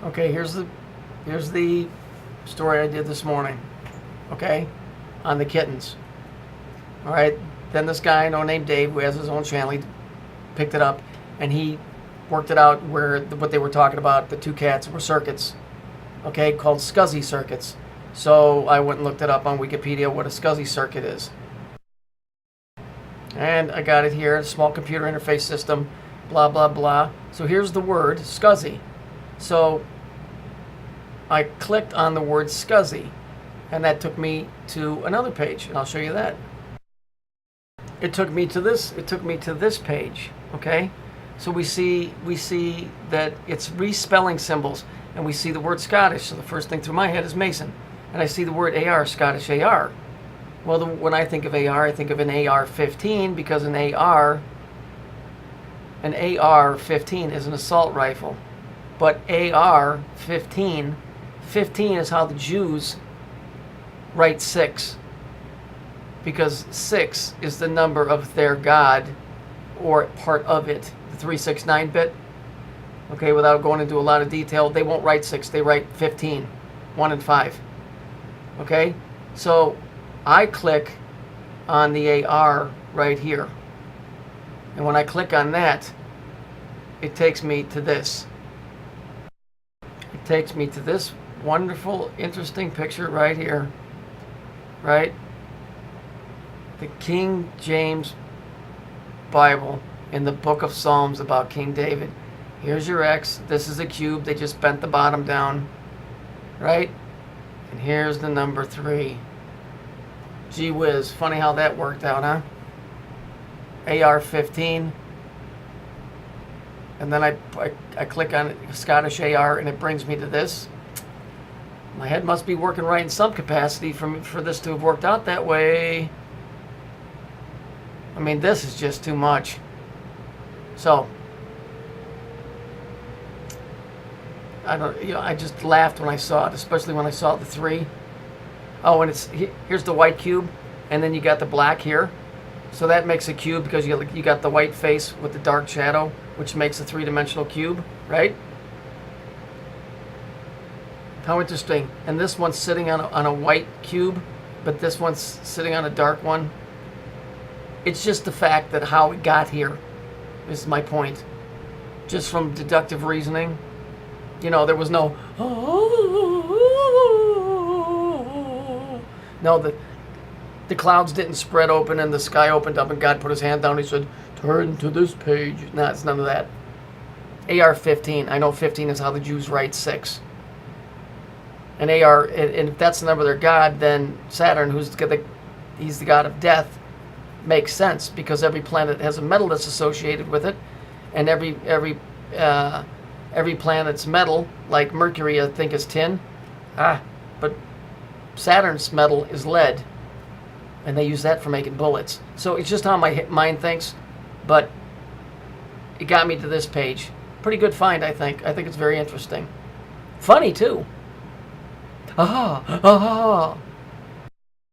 Okay, here's the story I did this morning. Okay, on the kittens. All right. Then this guy I know named Dave, who has his own channel, he picked it up, and he worked it out where what they were talking about. The two cats were circuits. Okay, called SCSI circuits. So I went and looked it up on Wikipedia what a SCSI circuit is. And I got it here, a small computer interface system, blah, blah, blah. So here's the word, SCSI. So I clicked on the word SCSI, and that took me to another page, and I'll show you that. It took me to this page, okay? So we see that it's respelling symbols, and we see the word Scottish. So the first thing through my head is Mason, and I see the word AR, Scottish AR. Well, when I think of AR, I think of an AR-15 because an AR-15 is an assault rifle. But AR-15, 15 is how the Jews write 6. Because 6 is the number of their God, or part of it, the 369-bit. Okay, without going into a lot of detail, they won't write 6, they write 15, 1 and 5. Okay, so I click on the AR right here. And when I click on that, it takes me to this. It takes me to this wonderful, interesting picture right here. Right? The King James Bible in the book of Psalms about King David. Here's your X. This is a cube. They just bent the bottom down. Right? And here's the number 3. Gee whiz. Funny how that worked out, huh? AR-15. And then I click on Scottish AR, and it brings me to this. My head must be working right in some capacity for this to have worked out that way. I mean, this is just too much. So, I just laughed when I saw it, especially when I saw the 3. Oh, and here's the white cube, and then you got the black here. So that makes a cube because you got the white face with the dark shadow, which makes a 3-dimensional cube, right? How interesting. And this one's sitting on a white cube, but this one's sitting on a dark one. It's just the fact that how it got here is my point. Just from deductive reasoning. You know, there was no... No, the clouds didn't spread open and the sky opened up and God put his hand down and he said, turn to this page. No, it's none of that. AR-15. I know 15 is how the Jews write 6. And AR, and if that's the number of their god, then Saturn, he's the god of death, makes sense because every planet has a metal that's associated with it, and every planet's metal, like Mercury, I think is tin, but Saturn's metal is lead, and they use that for making bullets. So it's just how my mind thinks, but it got me to this page. Pretty good find, I think. I think it's very interesting. Funny too.